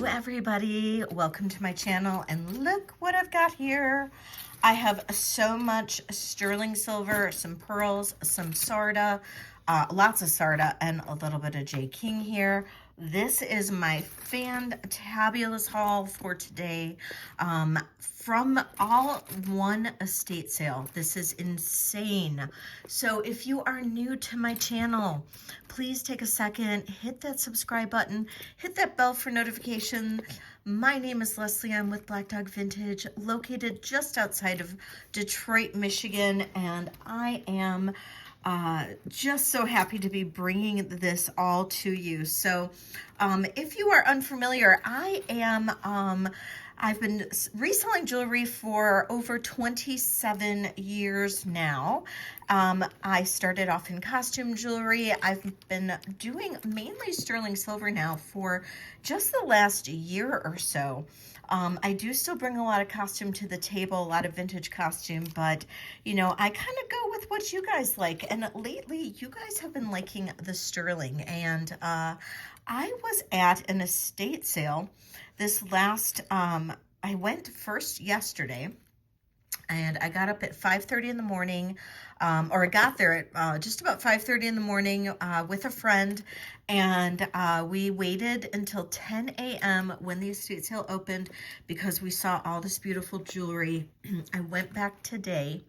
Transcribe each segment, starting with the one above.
Hello everybody, welcome to my channel, and look what I've got here. I have so much sterling silver, some pearls, some Sarda, lots of Sarda, and a little bit of J. King here. This is my fantabulous haul for today from all one estate sale. This is insane. So if you are new to my channel, please take a second, hit that subscribe button, hit that bell for notification. My name is Leslie. I'm with Black Dog Vintage, located just outside of Detroit, Michigan, and I am just so happy to be bringing this all to you. So if you are unfamiliar, I've been reselling jewelry for over 27 years now. I started off in costume jewelry. I've been doing mainly sterling silver now for just the last year or so. I do still bring a lot of costume to the table, a lot of vintage costume, but you know, I kind of go with what you guys like. And lately, you guys have been liking the sterling. And I was at an estate sale this last, I went first yesterday, and I got up at 5:30 in the morning, or I got there at just about 5:30 in the morning with a friend, and we waited until 10 a.m. when the estate sale opened because we saw all this beautiful jewelry. I went back today,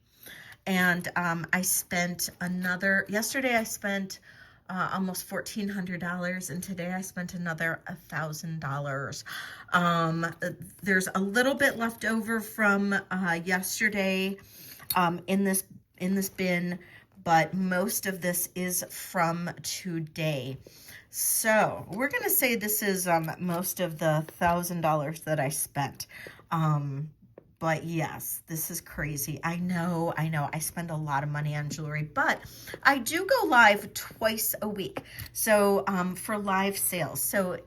and I spent yesterday I spent almost $1,400, and today I spent another $1,000. There's a little bit left over from yesterday in this bin, but most of this is from today. So we're gonna say this is most of the $1,000 that I spent. But yes, this is crazy. I know, I spend a lot of money on jewelry, but I do go live twice a week. So for live sales. So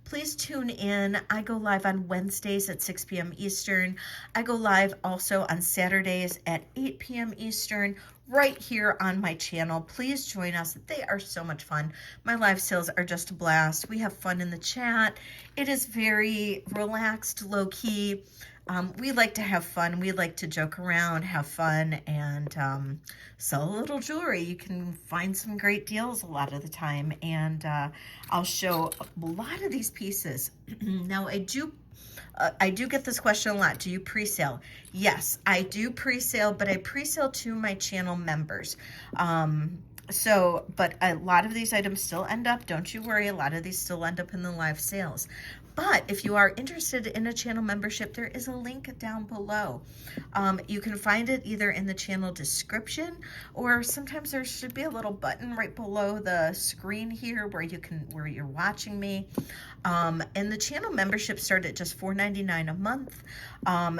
please tune in. I go live on Wednesdays at 6 p.m. Eastern. I go live also on Saturdays at 8 p.m. Eastern, right here on my channel. Please join us. They are so much fun. My live sales are just a blast. We have fun in the chat. It is very relaxed, low-key. We like to have fun. We like to joke around, have fun, and sell a little jewelry. You can find some great deals a lot of the time, and I'll show a lot of these pieces. Now, I do get this question a lot. Do you pre-sale? Yes, I do pre-sale, but I pre-sale to my channel members. But a lot of these items still end up, don't you worry, a lot of these still end up in the live sales. But if you are interested in a channel membership, there is a link down below. You can find it either in the channel description, or sometimes there should be a little button right below the screen here where you're watching me. And the channel membership start at just $4.99 a month,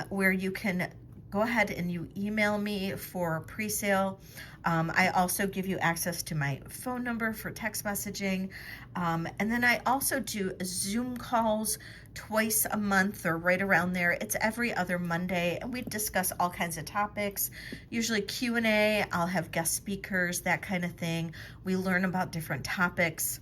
where you can go ahead and you email me for pre-sale. I also give you access to my phone number for text messaging. And then I also do Zoom calls twice a month or right around there. It's every other Monday, and we discuss all kinds of topics, usually Q&A. I'll have guest speakers, that kind of thing. We learn about different topics,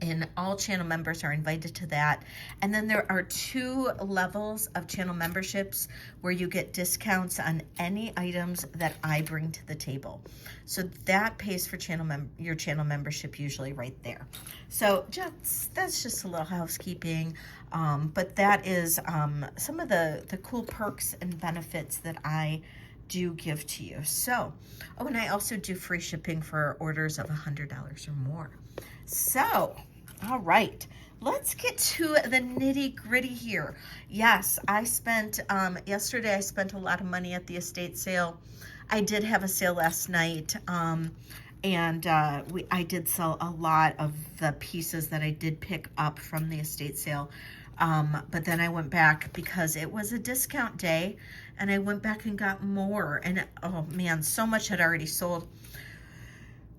and all channel members are invited to that. And then there are 2 levels of channel memberships where you get discounts on any items that I bring to the table. So that pays for your channel membership usually right there. So that's just a little housekeeping. But that is some of the cool perks and benefits that I do give to you. So, oh, and I also do free shipping for orders of $100 or more. So, all right, let's get to the nitty gritty here. Yes, I spent, yesterday I spent a lot of money at the estate sale. I did have a sale last night, and I did sell a lot of the pieces that I did pick up from the estate sale. But then I went back because it was a discount day, and I went back and got more, and oh man, so much had already sold.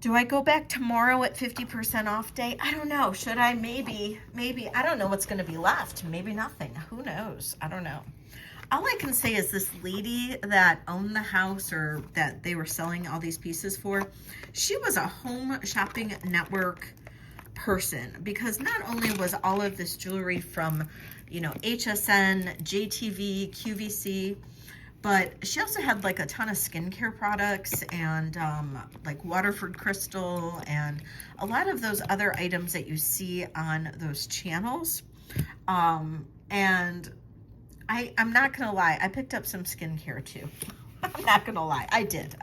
Do I go back tomorrow at 50% off day? I don't know. Should I? Maybe. I don't know what's going to be left. Maybe nothing. Who knows? I don't know. All I can say is this lady that owned the house, or that they were selling all these pieces for, she was a Home Shopping Network person, because not only was all of this jewelry from, you know, HSN, JTV, QVC, but she also had like a ton of skincare products and like Waterford crystal and a lot of those other items that you see on those channels. And I'm not gonna lie, I picked up some skincare too. I'm not gonna lie, I did.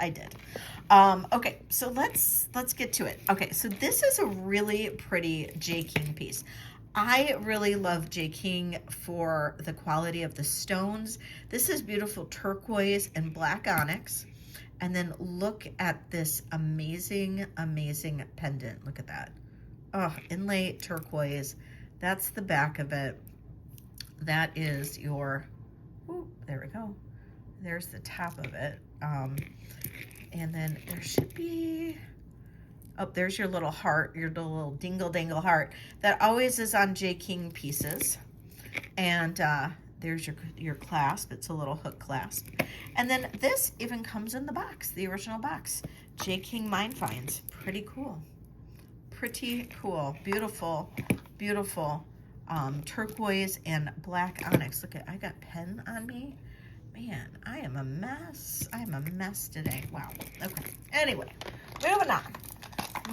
Okay, so let's get to it. Okay, so this is a really pretty J. King piece. I really love J. King for the quality of the stones. This is beautiful turquoise and black onyx. And then look at this amazing, amazing pendant. Look at that. Oh, inlay turquoise. That's the back of it. That is your, ooh, there we go. There's the top of it. And then there should be, oh, there's your little heart, your little dingle dangle heart. That always is on J. King pieces. And there's your clasp. It's a little hook clasp. And then this even comes in the box, the original box. J. King Mine Finds. Pretty cool. Pretty cool. Beautiful, beautiful turquoise and black onyx. Look at, I got pen on me. Man, I am a mess. I am a mess today. Wow. Okay. Anyway,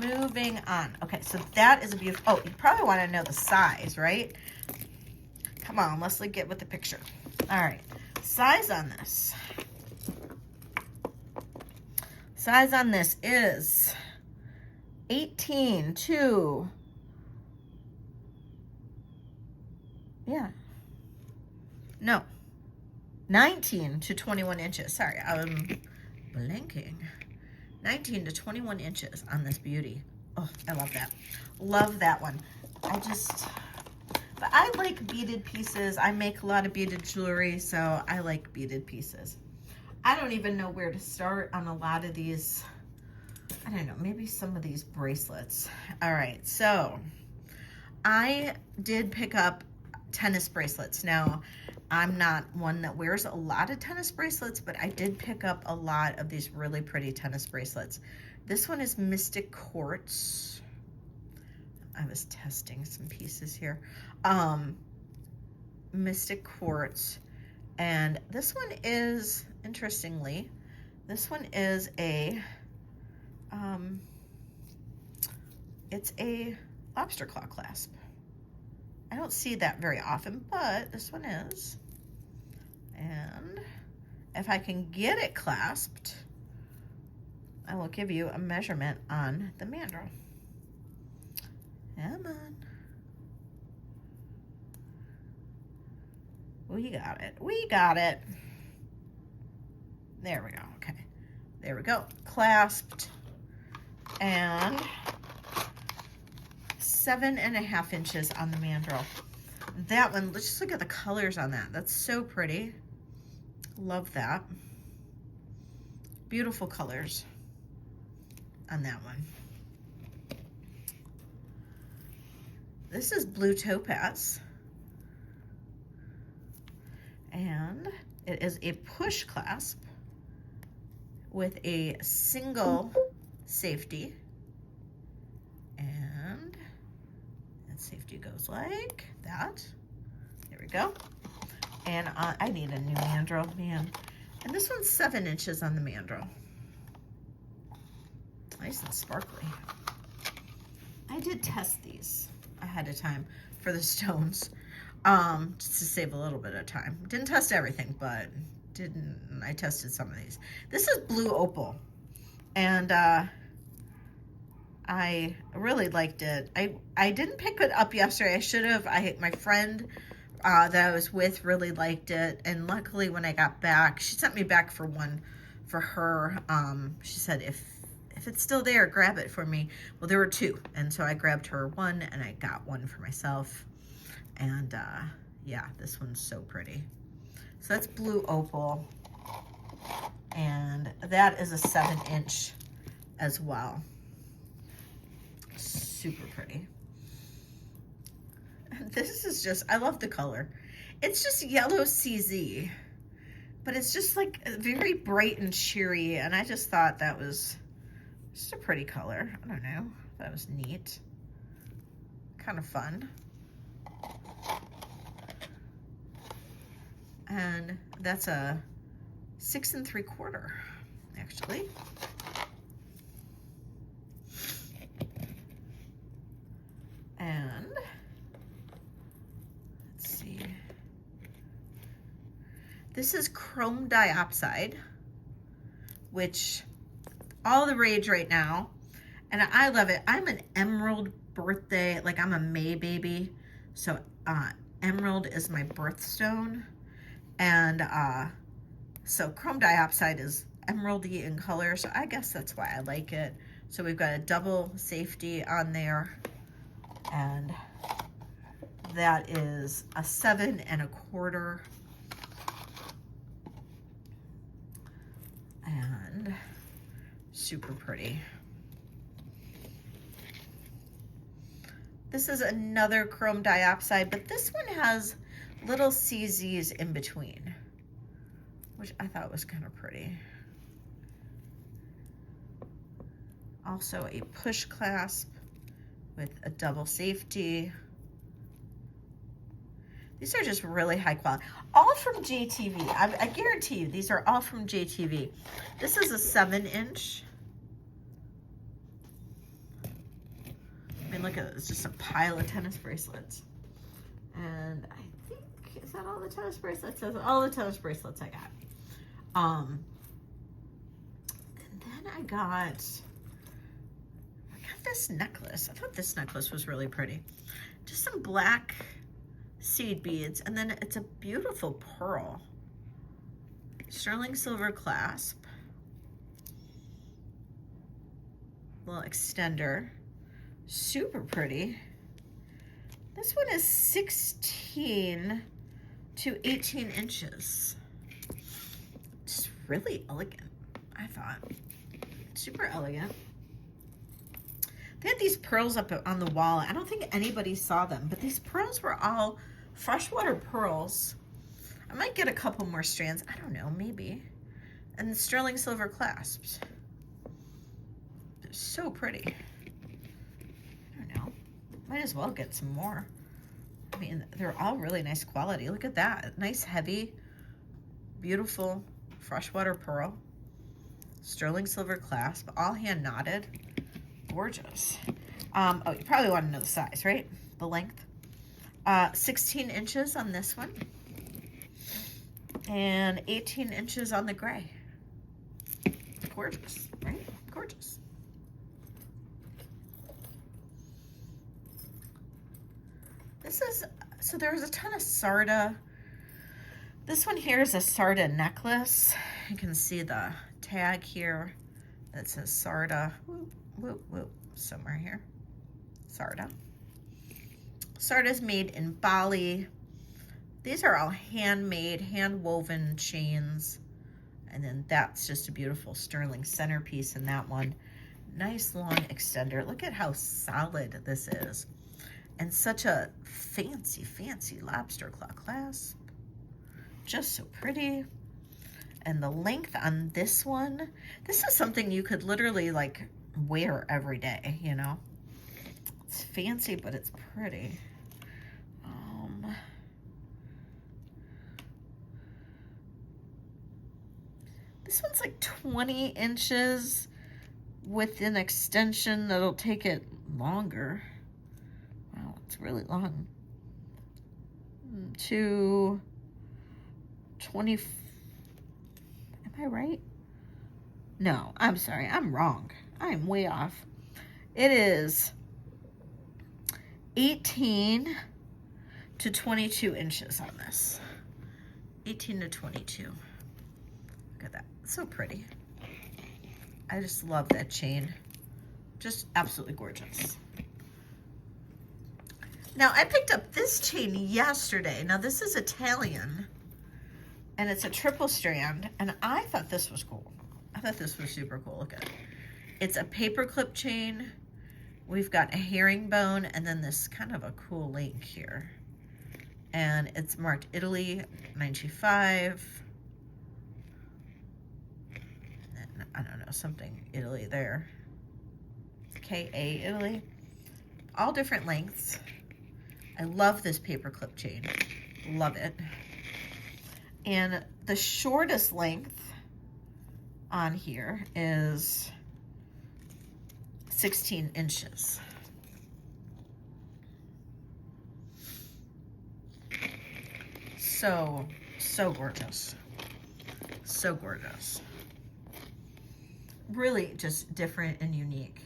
moving on. Okay, so that is a beautiful, oh, you probably want to know the size, right? Come on, let's get with the picture. All right, size on this. Size on this is 18 to, yeah, no, 19 to 21 inches. Sorry, I'm blanking. 19 to 21 inches on this beauty. Oh, I love that. Love that one. But I like beaded pieces. I make a lot of beaded jewelry, so I like beaded pieces. I don't even know where to start on a lot of these. I don't know, maybe some of these bracelets. All right, so I did pick up tennis bracelets. Now, I'm not one that wears a lot of tennis bracelets, but I did pick up a lot of these really pretty tennis bracelets. This one is Mystic Quartz. I was testing some pieces here. Mystic Quartz. And this one is, interestingly, this one is a, it's a lobster claw clasp. I don't see that very often, but this one is. And if I can get it clasped, I will give you a measurement on the mandrel. Come on. We got it. We got it. There we go. Okay. There we go. Clasped. And 7.5 inches on the mandrel. That one, let's just look at the colors on that. That's so pretty. Love that. Beautiful colors on that one. This is blue topaz. And it is a push clasp with a single safety. And that safety goes like that. There we go. And I need a new mandrel, man. And this one's 7 inches on the mandrel. Nice and sparkly. I did test these ahead of time for the stones, just to save a little bit of time. Didn't test everything, but I tested some of these. This is blue opal, and I really liked it. I didn't pick it up yesterday. I should have. My friend that I was with really liked it, and luckily when I got back, she sent me back for one for her. She said if it's still there, grab it for me. Well, there were two, and so I grabbed her one, and I got one for myself. And yeah, this one's so pretty. So that's blue opal, and that is a 7-inch as well. Super pretty. This is just, I love the color. It's just yellow CZ, but it's just like very bright and cheery, and I just thought that was just a pretty color. I don't know, that was neat. kind of fun. And that's a 6 3/4, actually. And let's see. This is chrome dioxide, which all the rage right now. And I love it. I'm an emerald birthday, like I'm a May baby. So emerald is my birthstone. And so chrome dioxide is emeraldy in color. So I guess that's why I like it. So we've got a double safety on there. And that is a 7 1/4. And super pretty. This is another chrome dioxide, but this one has little CZs in between, which I thought was kind of pretty. Also a push clasp with a double safety. These are just really high quality. All from JTV. I guarantee you, these are all from JTV. This is a 7 inch. I mean, look at it. It's just a pile of tennis bracelets. And I think, is that all the tennis bracelets? That's all the tennis bracelets I got. And then I got this necklace. I thought this necklace was really pretty. Just some black seed beads, and then it's a beautiful pearl. Sterling silver clasp. Little extender. Super pretty. This one is 16 to 18 inches. Just really elegant, I thought. Super elegant. They had these pearls up on the wall. I don't think anybody saw them, but these pearls were all freshwater pearls. I might get a couple more strands. I don't know, maybe. And the sterling silver clasps. They're so pretty. I don't know. Might as well get some more. I mean, they're all really nice quality. Look at that. Nice, heavy, beautiful freshwater pearl. Sterling silver clasp. All hand knotted. Gorgeous. Oh, you probably want to know the size, right? The length. 16 inches on this one. And 18 inches on the gray. Gorgeous, right? Gorgeous. This is, so there's a ton of Sarda. This one here is a Sarda necklace. You can see the tag here that says Sarda. Whoop, whoop, whoop, somewhere here. Sarda. Sarda's made in Bali. These are all handmade, hand-woven chains. And then that's just a beautiful sterling centerpiece in that one. Nice long extender. Look at how solid this is. And such a fancy, fancy lobster claw clasp. Just so pretty. And the length on this one, this is something you could literally like wear every day, you know. It's fancy, but it's pretty. This one's like 20 inches with an extension that'll take it longer. Wow, it's really long. To 20. Am I right? No, I'm sorry. I'm wrong. I'm way off. It is 18 to 22 inches on this. 18 to 22. Look at that. So pretty. I just love that chain. Just absolutely gorgeous. Now, I picked up this chain yesterday. Now, this is Italian, and it's a triple strand, and I thought this was cool. I thought this was super cool. Look at it. It's a paper clip chain. We've got a herringbone, and then this kind of a cool link here. And it's marked Italy, 925. I don't know, something Italy there. KA Italy. All different lengths. I love this paperclip chain. Love it. And the shortest length on here is 16 inches. So gorgeous. So gorgeous. Really just different and unique.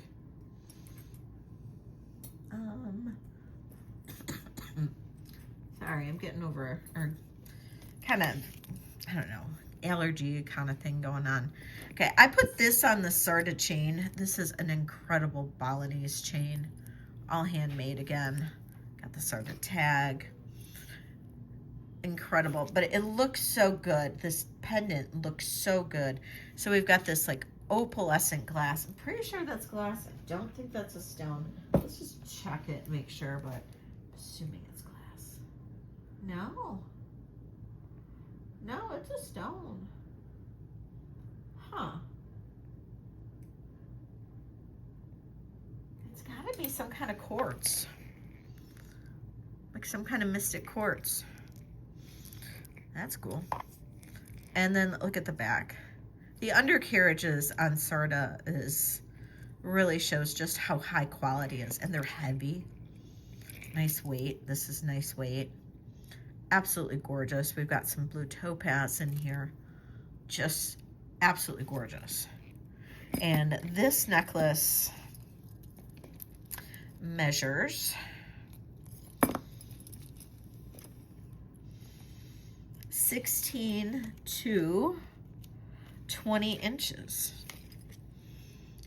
Sorry, I'm getting over, or kind of, I don't know, allergy kind of thing going on. Okay, I put this on the Sarda chain. This is an incredible Balinese chain, all handmade again. Got the Sarda tag. Incredible, but it looks so good. This pendant looks so good. So we've got this like opalescent glass. I'm pretty sure that's glass. I don't think that's a stone. Let's just check it, make sure, but assuming it's glass. No, it's a stone. Huh. It's gotta be some kind of quartz, like some kind of mystic quartz. That's cool. And then look at the back. The undercarriages on Sarda really shows just how high quality it is, and they're heavy. Nice weight. This is nice weight. Absolutely gorgeous. We've got some blue topaz in here. Just absolutely gorgeous. And this necklace measures 16 to 20 inches.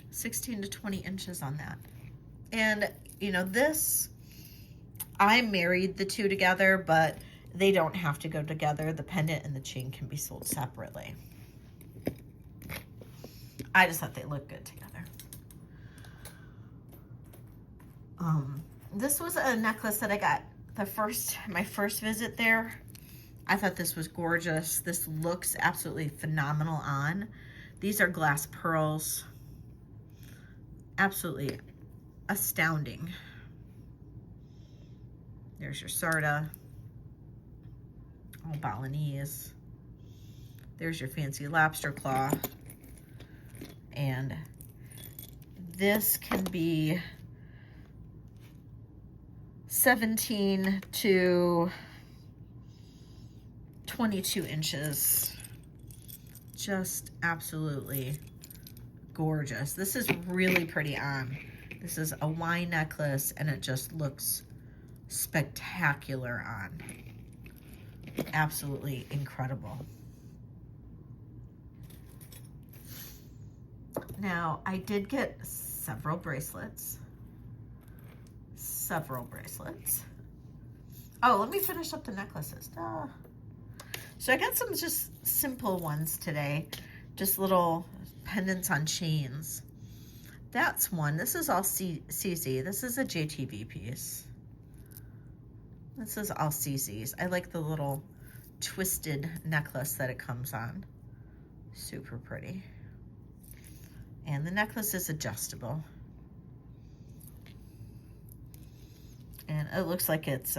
16 to 20 inches on that. And, you know, this, I married the two together, but they don't have to go together. The pendant and the chain can be sold separately. I just thought they looked good together. This was a necklace that I got my first visit there. I thought this was gorgeous. This looks absolutely phenomenal on. These are glass pearls. Absolutely astounding. There's your Sarda. All Balinese. There's your fancy lobster claw. And this can be 17 to 22 inches. Just absolutely gorgeous. This is really pretty on. This is a wine necklace and it just looks spectacular on. Absolutely incredible. Now, I did get several bracelets. Oh, let me finish up the necklaces. Duh. So I got some just simple ones today. Just little pendants on chains. That's one. This is all CZ. This is a JTV piece. This is all CZs. I like the little twisted necklace that it comes on. Super pretty. And the necklace is adjustable. And it looks like it's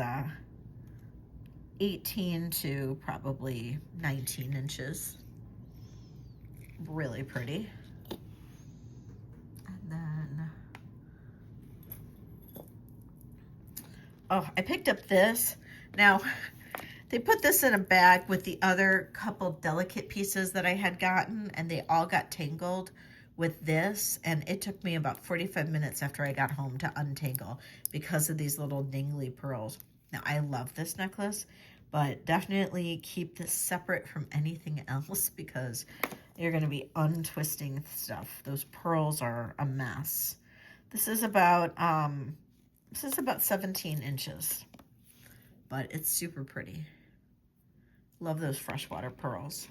18 to probably 19 inches. Really pretty. And then, oh, I picked up this. Now, they put this in a bag with the other couple delicate pieces that I had gotten, and they all got tangled with this, and it took me about 45 minutes after I got home to untangle because of these little dingly pearls. Now, I love this necklace, but definitely keep this separate from anything else because you're going to be untwisting stuff. Those pearls are a mess. This is about 17 inches, but it's super pretty. Love those freshwater pearls.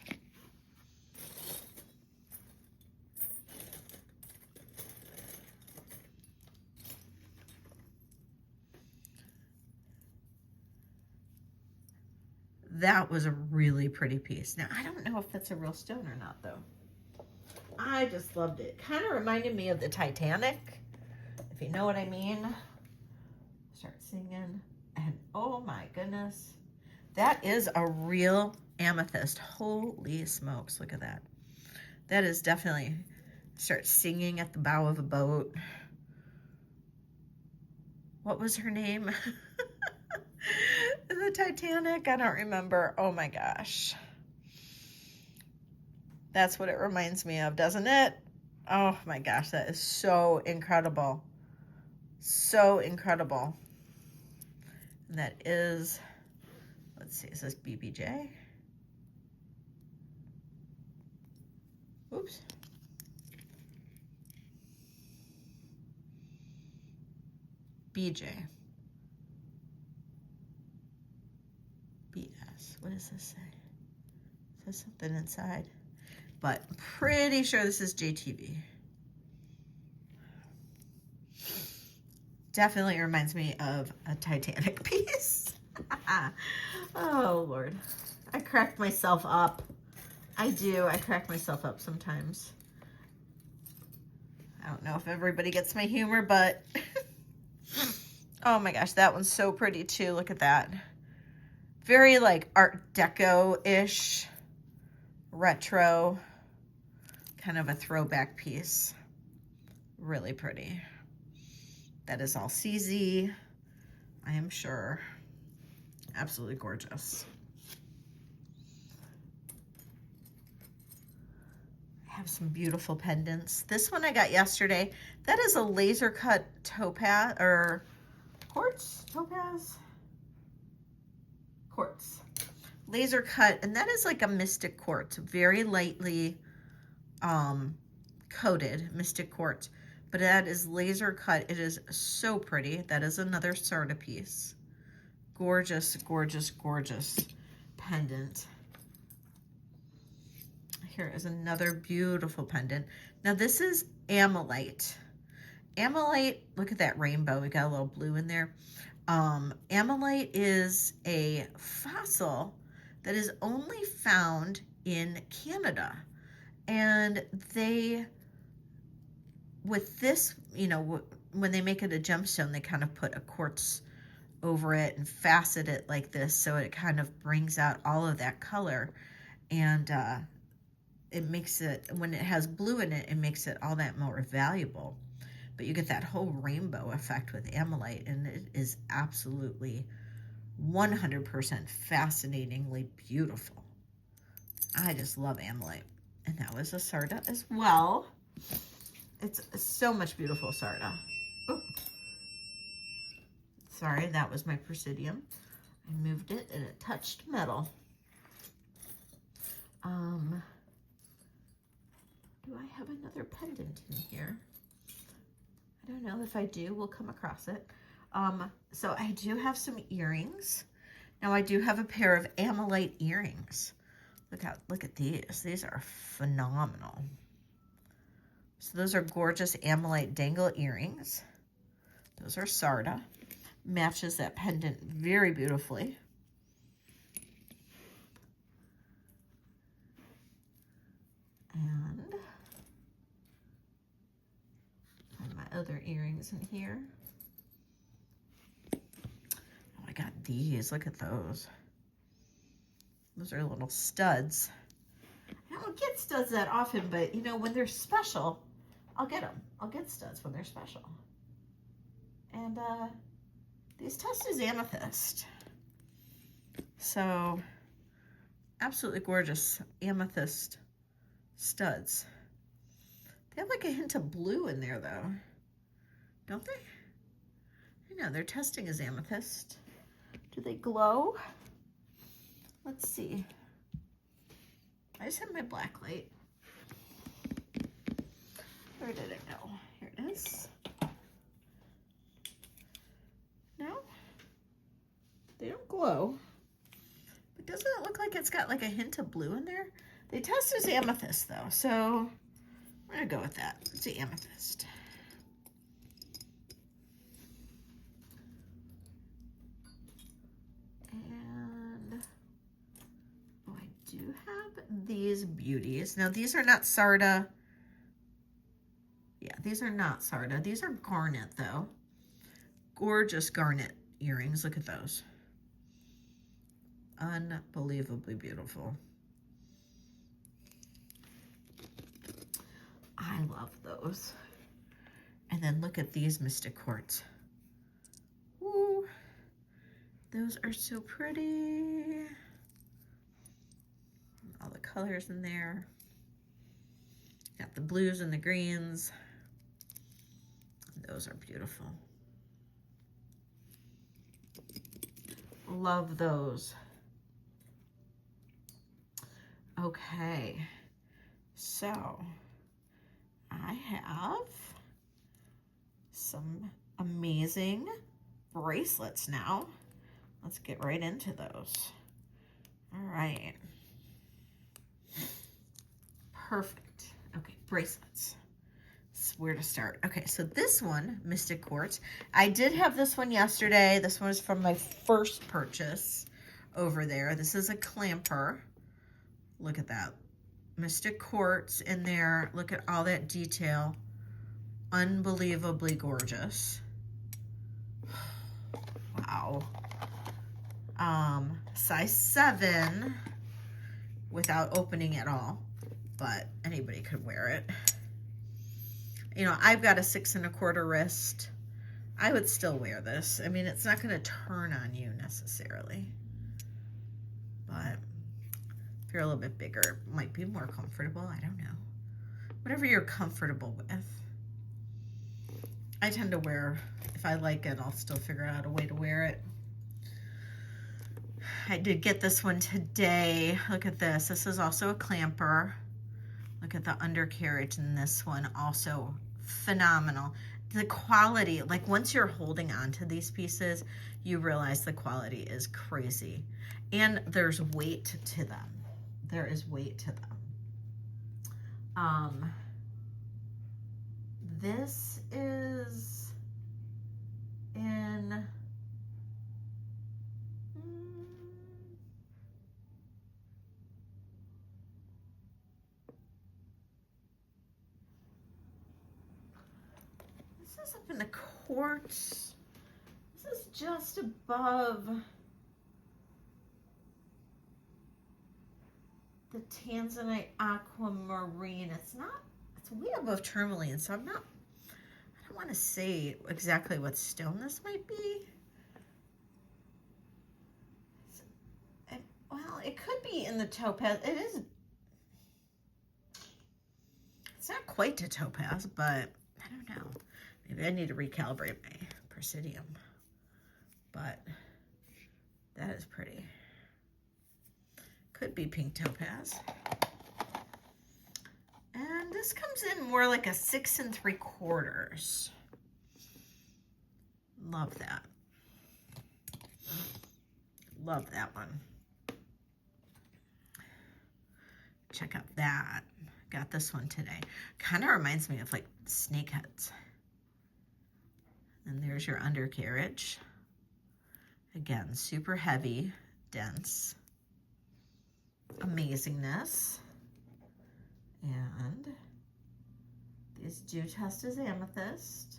That was a really pretty piece. Now, I don't know if that's a real stone or not, though. I just loved it. Kind of reminded me of the Titanic, if you know what I mean. Start singing. And oh my goodness, that is a real amethyst. Holy smokes, look at that. That is definitely, start singing at the bow of a boat. What was her name? The Titanic? I don't remember. Oh my gosh. That's what it reminds me of, doesn't it? Oh my gosh, that is so incredible. So incredible. And that is, let's see, is this BBJ? Oops. BJ. BS. What does this say? It says something inside. But I'm pretty sure this is JTV. Definitely reminds me of a Titanic piece. Oh, Lord. I cracked myself up. I do. I crack myself up sometimes. I don't know if everybody gets my humor, but oh my gosh, that one's so pretty too. Look at that. Very like Art Deco-ish, retro, kind of a throwback piece. Really pretty. That is all CZ, I am sure. Absolutely gorgeous. I have some beautiful pendants. This one I got yesterday. That is a laser cut topaz or quartz, topaz, quartz, laser cut, and that is like a mystic quartz, very lightly coated mystic quartz, but that is laser cut. It is so pretty. That is another Sarda piece. Gorgeous, gorgeous, gorgeous pendant. Here is another beautiful pendant. Now this is amylite. Amylite, look at that rainbow. We got a little blue in there. Amylite is a fossil that is only found in Canada. And they, with this, you know, when they make it a gemstone, they kind of put a quartz over it and facet it like this, so it kind of brings out all of that color. And it makes it, when it has blue in it, it makes it all that more valuable. But you get that whole rainbow effect with amylite, and it is absolutely 100% fascinatingly beautiful. I just love amylite. And that was a Sarda as well. It's so much beautiful Sarda. Oh. Sorry, that was my Presidium. I moved it and it touched metal. Do I have another pendant in here? I don't know. If I do, we'll come across it. So I do have some earrings. Now I do have a pair of amylite earrings. Look at these. These are phenomenal. So those are gorgeous amylite dangle earrings. Those are Sarda. Matches that pendant very beautifully. And my other earrings in here. Oh, I got these. Look at those. Those are little studs. I don't get studs that often, but you know, when they're special, I'll get them. I'll get studs when they're special. And these test as amethyst. So absolutely gorgeous amethyst studs. They have like a hint of blue in there though, don't they? I know, they're testing as amethyst. Do they glow? Let's see. I just have my black light. Where did it go? Here it is. No, they don't glow. But doesn't it look like it's got like a hint of blue in there? They test as amethyst though, so I'm gonna go with that. It's the amethyst. And oh, I do have these beauties. Now these are not Sarda. Yeah, these are not Sarda. These are garnet though. Gorgeous garnet earrings. Look at those. Unbelievably beautiful. I love those. And then look at these Mystic Quartz. Ooh, those are so pretty. All the colors in there. Got the blues and the greens. Those are beautiful. Love those. Okay, so I have some amazing bracelets now. Let's get right into those. All right. Perfect. Okay, bracelets. This is where to start. Okay, so this one, Mystic Quartz. I did have this one yesterday. This one is from my first purchase over there. This is a clamper. Look at that. Mystic Quartz in there. Look at all that detail. Unbelievably gorgeous. Wow. Size 7 without opening at all, but anybody could wear it. You know, I've got a 6 1/4 wrist. I would still wear this. I mean, it's not going to turn on you necessarily, but if you're a little bit bigger, it might be more comfortable. I don't know. Whatever you're comfortable with. I tend to wear, if I like it, I'll still figure out a way to wear it. I did get this one today. Look at this. This is also a clamper. Look at the undercarriage in this one. Also phenomenal. The quality, like once you're holding on to these pieces, you realize the quality is crazy. And there's weight to them. There is weight to them. This is in this is up in the quartz. This is just above the Tanzanite aquamarine. It's not, it's way above tourmaline, so I don't want to say exactly what stone this might be. Well, it could be in the topaz. It is, it's not quite to topaz, but I don't know. Maybe I need to recalibrate my presidium, but that is pretty. Could be pink topaz. And this comes in more like a 6 3/4. Love that. Love that one. Check out that. Got this one today. Kind of reminds me of like snakeheads. And there's your undercarriage. Again, super heavy, dense. Amazingness. And these do test as amethyst.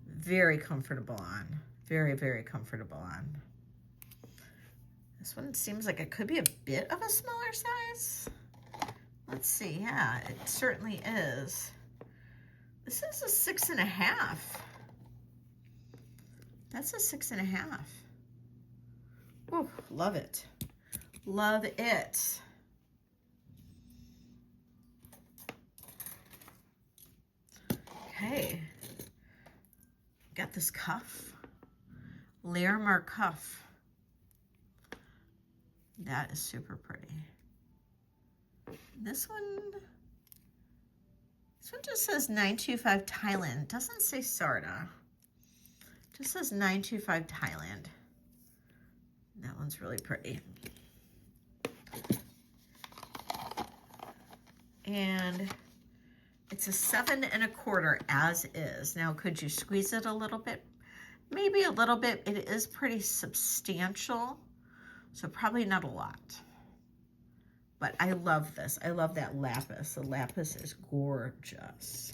Very comfortable on. Very, very comfortable on. This one seems like it could be a bit of a smaller size. Let's see. Yeah, it certainly is. This is a 6 1/2. That's a 6 1/2. Oh, love it. Love it. Okay. Got this cuff. Larimer cuff. That is super pretty. This one just says 925 Thailand. It doesn't say Sarda. It just says 925 Thailand. That one's really pretty. And it's a 7 1/4 as is. Now, could you squeeze it a little bit? Maybe a little bit. It is pretty substantial, so probably not a lot. But I love this. I love that lapis. The lapis is gorgeous.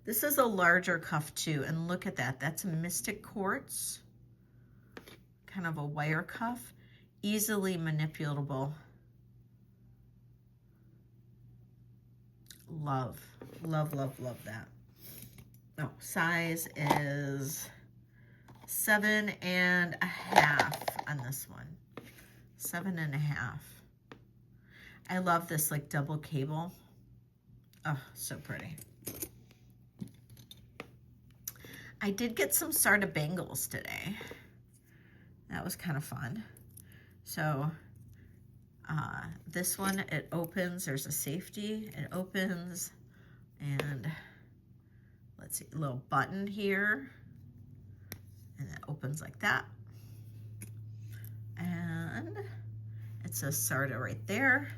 This is a larger cuff too, and look at that. That's a Mystic Quartz, kind of a wire cuff, easily manipulatable. Love, love, love, love that. Oh, size is 7.5 on this one. 7.5. I love this like double cable. Oh, so pretty. I did get some Sarda bangles today. That was kind of fun. So this one, it opens, there's a safety, it opens, and let's see, a little button here, and it opens like that. And it says Sarda right there.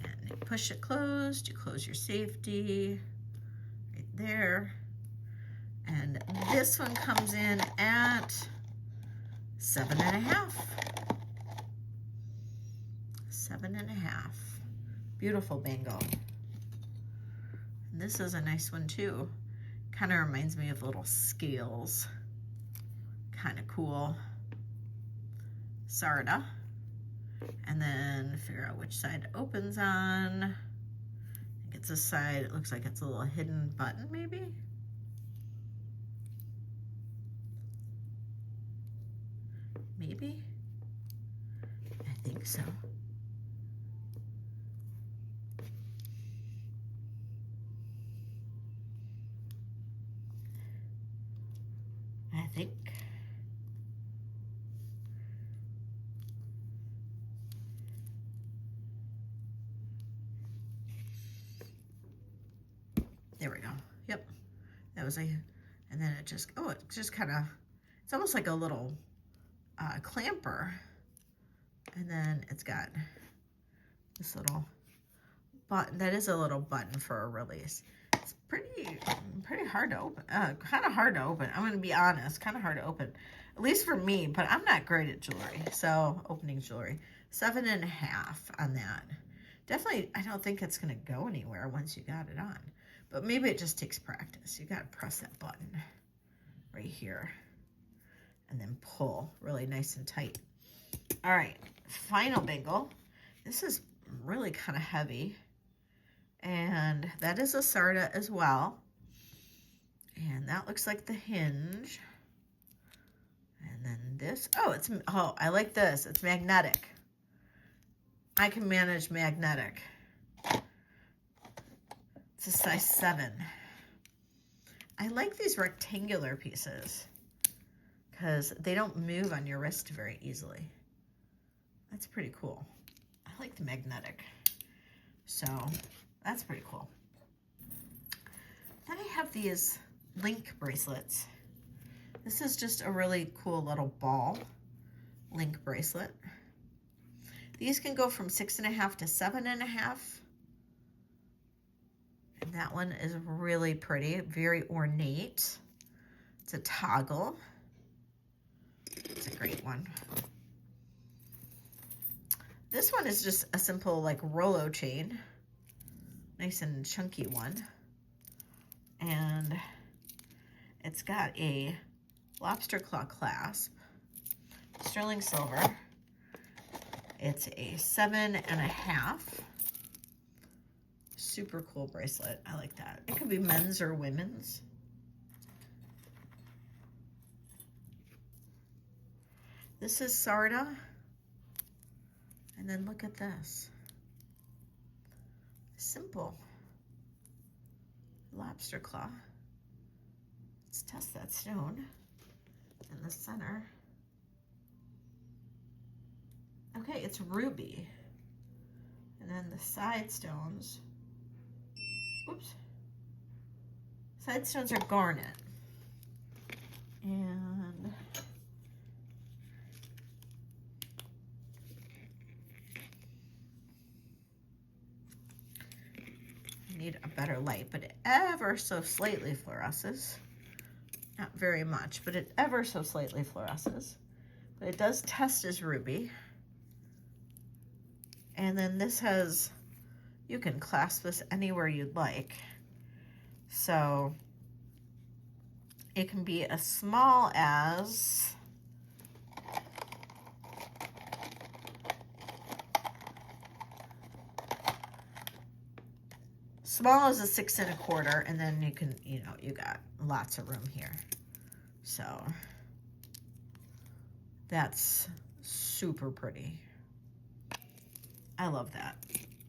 And you push it closed, you close your safety right there. And this one comes in at 7.5. 7.5. Beautiful bangle. And this is a nice one too. Kind of reminds me of little scales. Kind of cool. Sarda. And then figure out which side it opens on. I think it's this side. It looks like it's a little hidden button maybe. Maybe. I think so. I think. There we go. Yep. That was a, and then it just, oh, it just kind of, it's almost like a little clamper. And then it's got this little button. That is a little button for a release. It's pretty hard to open. Kind of hard to open. I'm going to be honest. Kind of hard to open. At least for me, but I'm not great at jewelry. So, opening jewelry. 7.5 on that. Definitely, I don't think it's going to go anywhere once you got it on. But maybe it just takes practice. You got to press that button right here. And then pull really nice and tight. All right, final bangle. This is really kind of heavy. And that is a Sarda as well. And that looks like the hinge. And then this, oh, I like this. It's magnetic. I can manage magnetic. It's a size 7. I like these rectangular pieces because they don't move on your wrist very easily. That's pretty cool. I like the magnetic. So that's pretty cool. Then I have these link bracelets. This is just a really cool little ball link bracelet. These can go from 6.5 to 7.5. And that one is really pretty, very ornate. It's a toggle. It's a great one. This one is just a simple like Rolo chain. Nice and chunky one. And it's got a lobster claw clasp. Sterling silver. It's a 7.5. Super cool bracelet. I like that. It could be men's or women's. This is Sarda. And then look at this. Simple lobster claw. Let's test that stone in the center. Okay, it's ruby. And then the side stones. Oops. Side stones are garnet. And I need a better light, but it ever so slightly fluoresces. Not very much, but it ever so slightly fluoresces. But it does test as ruby. And then this has, you can clasp this anywhere you'd like. So it can be as small as a 6 1/4, and then you can, you know, you got lots of room here. So that's super pretty. I love that.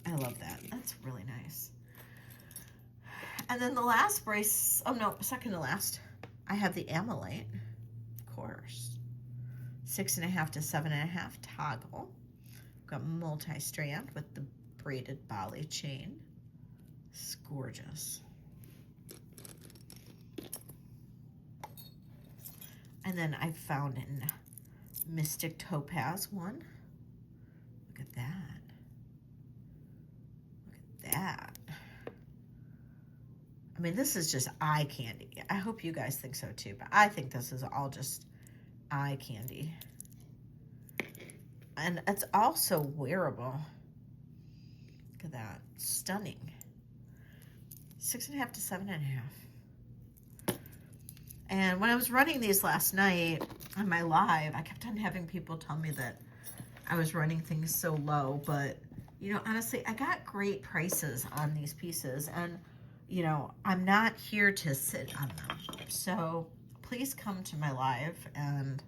I love that. That's really nice. And then the last brace, oh no, second to last, I have the Amylite, of course. 6 1/2 to 7 1/2 toggle. Got multi-strand with the braided Bali chain. It's gorgeous. And then I found in Mystic Topaz one. Look at that. Look at that. I mean, this is just eye candy. I hope you guys think so too, but I think this is all just eye candy. And it's also wearable. Look at that. Stunning. 6 1/2 to 7 1/2. And when I was running these last night on my live, I kept on having people tell me that I was running things so low, but you know, honestly, I got great prices on these pieces, and you know, I'm not here to sit on them. So please come to my live and,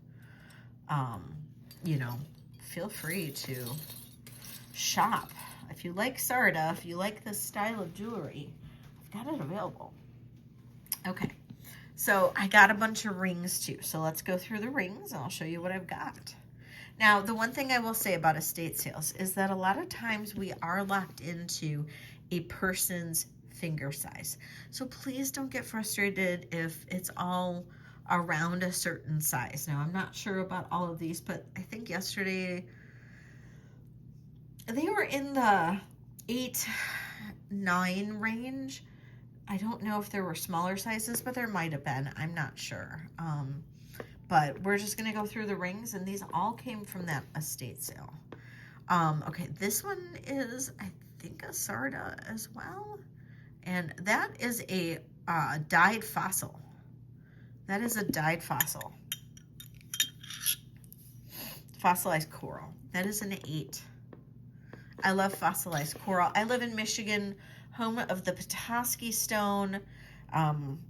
you know, feel free to shop. If you like Sarda, if you like this style of jewelry, I've got it available. Okay, so I got a bunch of rings too. So let's go through the rings and I'll show you what I've got. Now, the one thing I will say about estate sales is that a lot of times we are locked into a person's finger size. So please don't get frustrated if it's all around a certain size. Now, I'm not sure about all of these, but I think yesterday they were in the 8-9 range. I don't know if there were smaller sizes, but there might have been. I'm not sure. But we're just going to go through the rings, and these all came from that estate sale. Okay, this one is, I think, a Sarda as well. And that is a dyed fossil. That is a dyed fossil. Fossilized coral. That is an 8. I love fossilized coral. I live in Michigan, home of the Petoskey stone.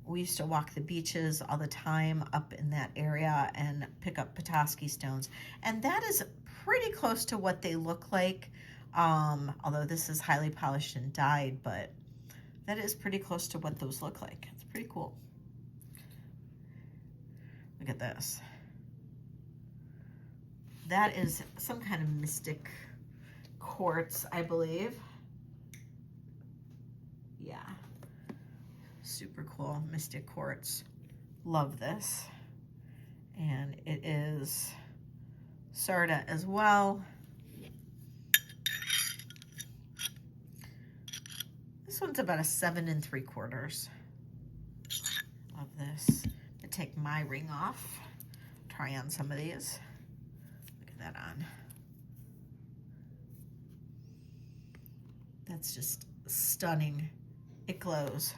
We used to walk the beaches all the time up in that area and pick up Petoskey stones. And that is pretty close to what they look like. Although this is highly polished and dyed, but that is pretty close to what those look like. It's pretty cool. Look at this. That is some kind of mystic quartz, I believe. Yeah. Super cool, mystic quartz. Love this. And it is Sarda as well. This one's about a 7 3/4. Love this. I'm gonna take my ring off. Try on some of these. Look at that on. That's just stunning. It glows.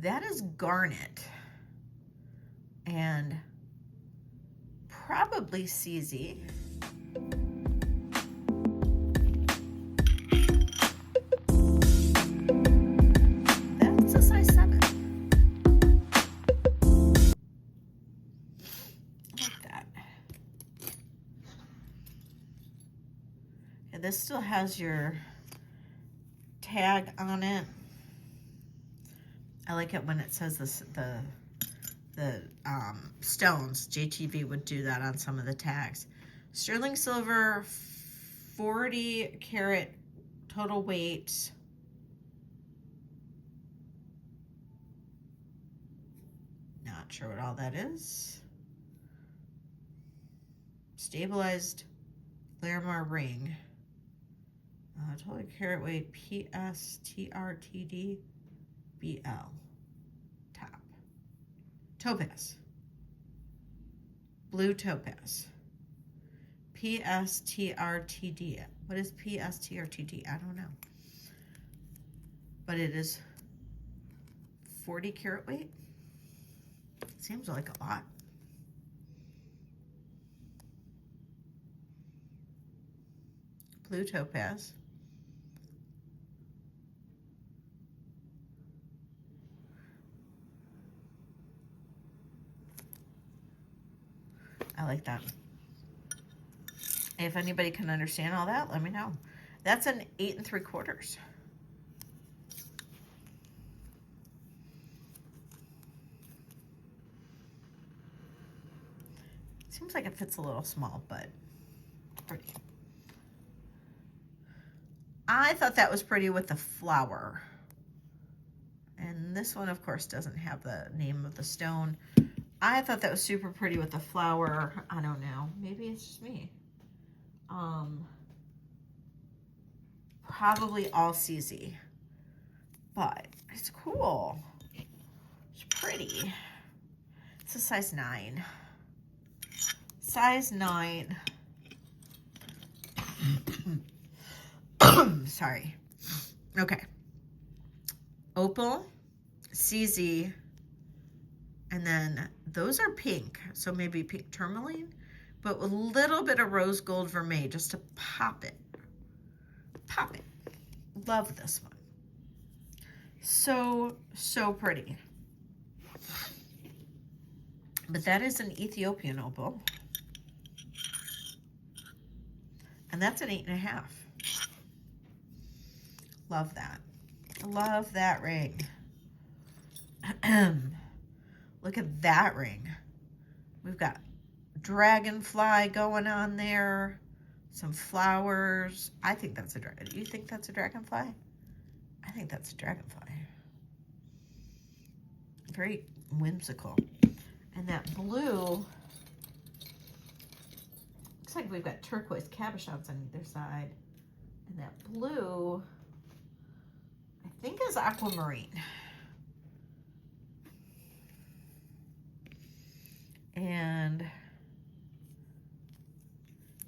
That is garnet and probably CZ. That's a size 7. I like that. And this still has your tag on it. I like it when it says this, the stones. JTV would do that on some of the tags. Sterling silver, 40 karat total weight. Not sure what all that is. Stabilized Larimar ring. Total carat weight, PSTRTD. BL. Top. Topaz. Blue topaz. PSTRTD. What is PSTRTD? I don't know. But it is 40 carat weight. Seems like a lot. Blue topaz. I like that. If anybody can understand all that, let me know. That's an 8 3/4. Seems like it fits a little small, but pretty. I thought that was pretty with the flower. And this one, of course, doesn't have the name of the stone. I thought that was super pretty with the flower. I don't know. Maybe it's just me. Probably all CZ. But it's cool. It's pretty. It's a size 9. Size 9. Sorry. Okay. Opal, CZ, and then those are pink, so maybe pink tourmaline, but with a little bit of rose gold vermeil just to pop it. Pop it. Love this one. So, so pretty. But that is an Ethiopian opal. And that's an 8 1/2. Love that. Love that ring. Look at that ring. We've got dragonfly going on there. Some flowers. I think that's a dragon. Do you think that's a dragonfly? I think that's a dragonfly. Very whimsical. And that blue, looks like we've got turquoise cabochons on either side. And that blue, I think is aquamarine. And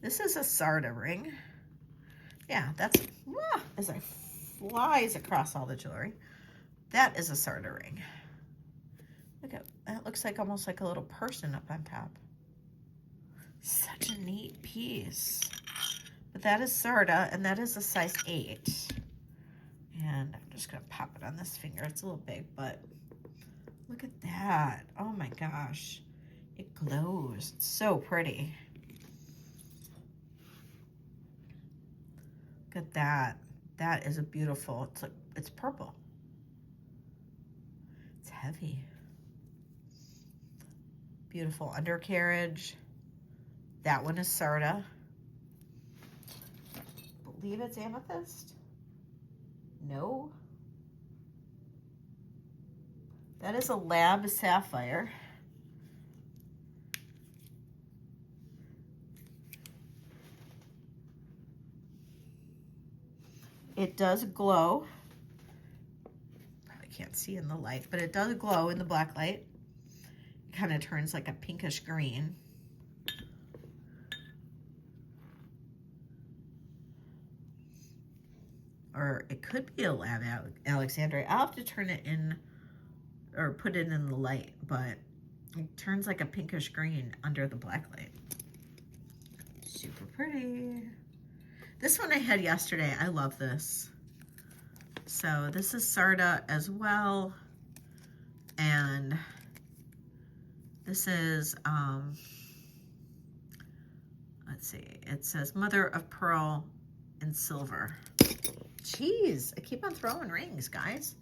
this is a Sarda ring. Yeah, that's, as I flies across all the jewelry, that is a Sarda ring. Look at, that looks like almost like a little person up on top. Such a neat piece. But that is Sarda, and that is a size 8. And I'm just gonna pop it on this finger. It's a little big, but look at that. Oh my gosh. It glows. It's so pretty. Look at that. That is a beautiful, it's like, it's purple. It's heavy. Beautiful undercarriage. That one is Sarda. I believe it's amethyst. No. That is a lab sapphire. It does glow. Probably can't see in the light, but it does glow in the black light. It kind of turns like a pinkish green. Or it could be a lab Alexandrite. I'll have to turn it in or put it in the light, but it turns like a pinkish green under the black light. Super pretty. This one I had yesterday. I love this. So this is Sarda as well. And this is, let's see, it says Mother of Pearl in silver. Jeez, I keep on throwing rings, guys.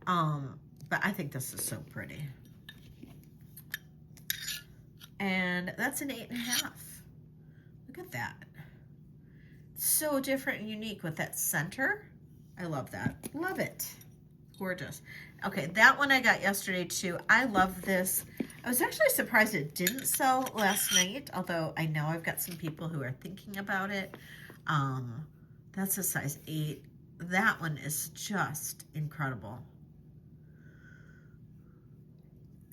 But I think this is so pretty. And that's an 8 1/2. Look at that. So different and unique with that center. I love that. Love it. Gorgeous. Okay, that one I got yesterday too. I love this. I was actually surprised it didn't sell last night, although I know I've got some people who are thinking about it. That's a size 8. That one is just incredible.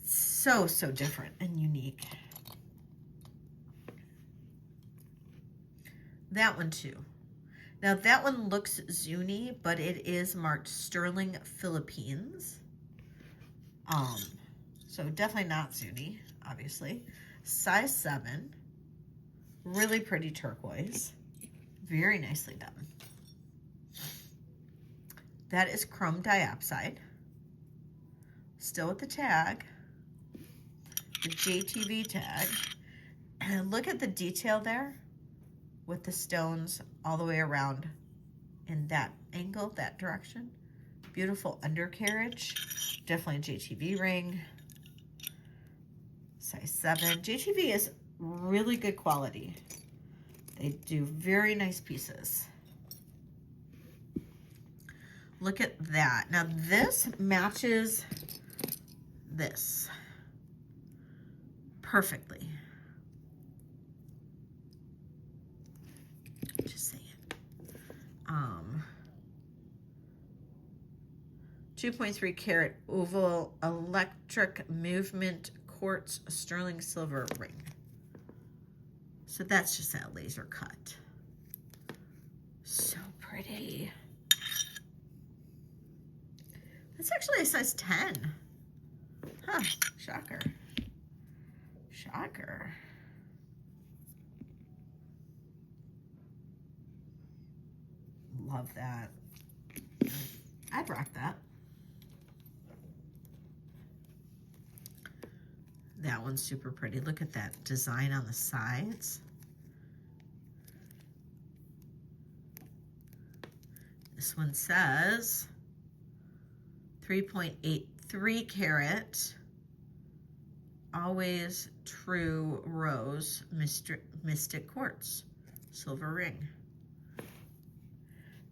So, so different and unique. That one too. Now that one looks Zuni, but it is marked Sterling Philippines. So definitely not Zuni, obviously. Size 7. Really pretty turquoise. Very nicely done. That is chrome diopside. Still with the tag. The JTV tag. And look at the detail there with the stones all the way around in that angle, that direction. Beautiful undercarriage. Definitely a JTV ring. Size 7. JTV is really good quality. They do very nice pieces. Look at that. Now this matches this perfectly. Just saying. 2.3 carat oval electric movement quartz sterling silver ring. So that's just that laser cut. So pretty. That's actually a size 10. Huh, shocker. Shocker. Love that. I'd rock that. That one's super pretty. Look at that design on the sides. This one says 3.83 carat, always true rose mystic quartz, silver ring.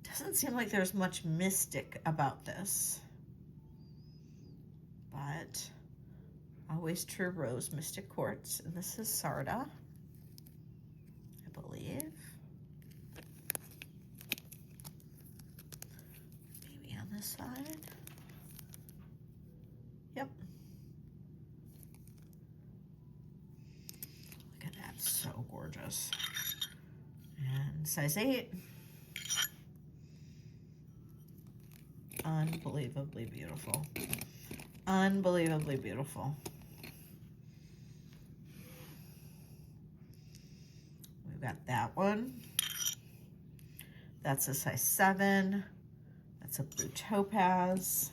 Doesn't seem like there's much mystic about this, but always true rose mystic quartz. And this is Sarda, I believe. Maybe on this side. Yep. Look at that, so gorgeous. And size 8. Unbelievably beautiful. Unbelievably beautiful. We've got that one. That's a size 7. That's a blue topaz.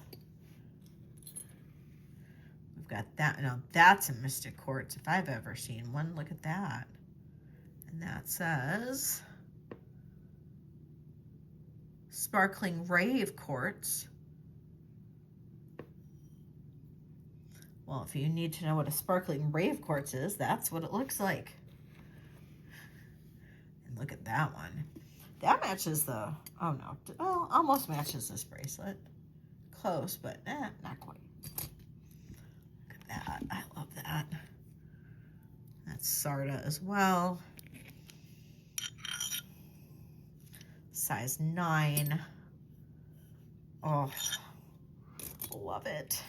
We've got that. Now that's a mystic quartz if I've ever seen one. Look at that. And that says sparkling rave quartz. Well, if you need to know what a sparkling rave quartz is, that's what it looks like. And look at that one. That matches the, oh no, well, almost matches this bracelet. Close, but not quite. Look at that. I love that. That's Sarda as well. Size 9. Oh, love it.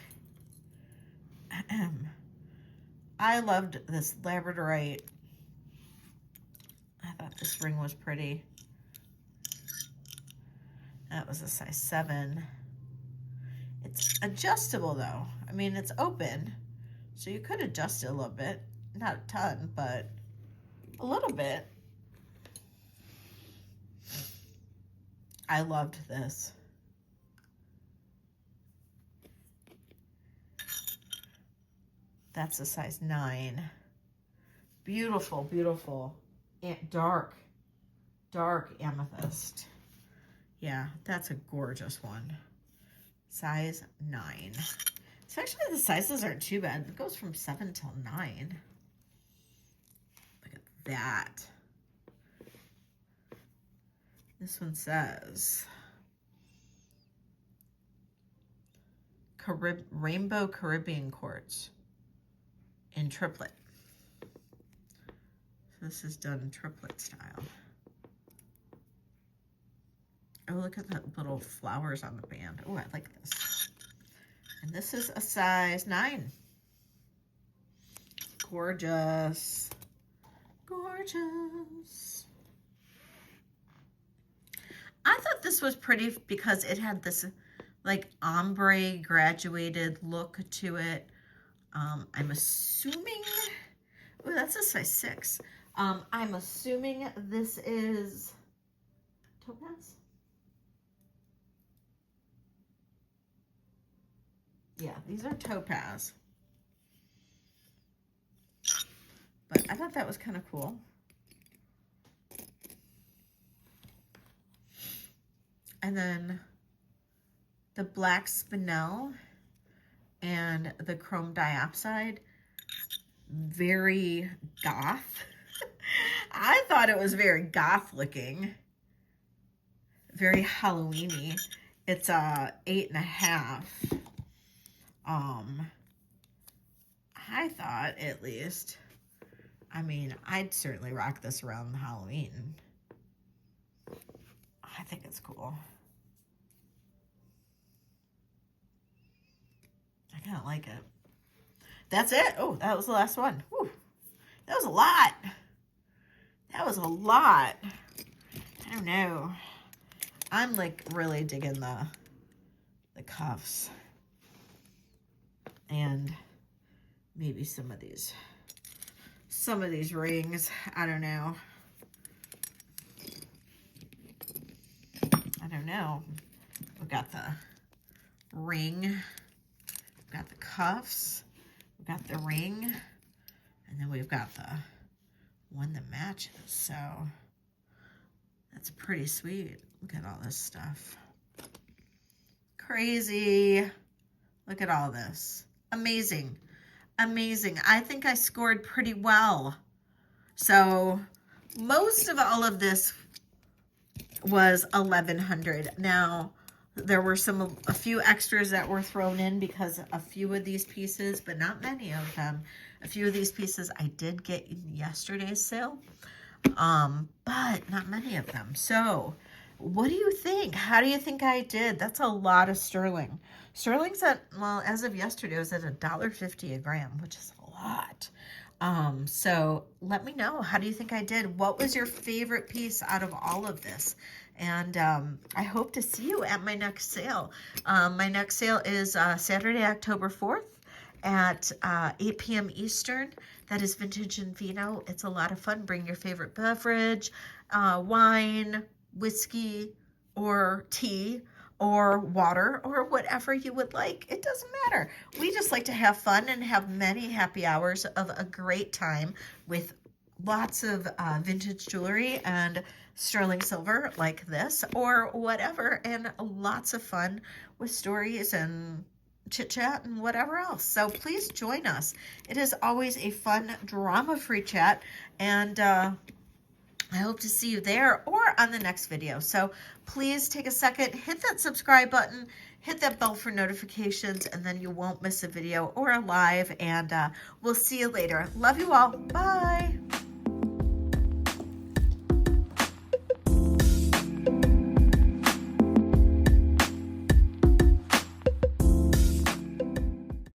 I loved this labradorite. I thought this ring was pretty. That was a size 7. It's adjustable though. I mean, it's open, so you could adjust it a little bit. Not a ton, but a little bit. I loved this. That's a size 9. Beautiful, beautiful, dark amethyst. Yeah, that's a gorgeous one. Size 9. So actually the sizes aren't too bad. It goes from 7 till 9. Look at that. This one says Rainbow Caribbean quartz in triplet. So this is done in triplet style. Oh, look at the little flowers on the band. Oh, I like this. And this is a size 9. Gorgeous. Gorgeous. this was pretty because it had this like ombre graduated look to it. I'm assuming, oh, that's a size 6. I'm assuming this is topaz. Yeah, these are topaz. But I thought that was kind of cool. And then the black spinel and the chrome diopside, very goth. I thought it was very goth looking, very Halloween-y. It's a 8.5. I thought, at least, I mean, I'd certainly rock this around Halloween. I think it's cool. I kind of like it. That's it. Oh, that was the last one. Whew. That was a lot. That was a lot. I don't know. I'm like really digging the cuffs. And maybe some of these rings. I don't know. I don't know. We've got the ring. We've got the cuffs. We've got the ring. And then we've got the one that matches. So that's pretty sweet. Look at all this stuff. Crazy. Look at all this. Amazing. Amazing. I think I scored pretty well. So most of all of this was $1,100. Now, there were a few extras that were thrown in because a few of these pieces, but not many of them. A few of these pieces I did get in yesterday's sale, but not many of them. So what do you think? How do you think I did? That's a lot of sterling. Sterling's at, well, as of yesterday, it was at $1.50 a gram, which is a lot. So let me know. How do you think I did? What was your favorite piece out of all of this? And I hope to see you at my next sale. My next sale is Saturday, October 4th at 8 p.m. Eastern. That is Vintage and Vino. It's a lot of fun. Bring your favorite beverage, wine, whiskey, or tea, or water, or whatever you would like. It doesn't matter. We just like to have fun and have many happy hours of a great time with lots of vintage jewelry and sterling silver like this or whatever, and lots of fun with stories and chit chat and whatever else. So please join us. It is always a fun, drama-free chat, and I hope to see you there or on the next video. So please take a second, hit that subscribe button, hit that bell for notifications, and then you won't miss a video or a live, and we'll see you later. Love you all. Bye.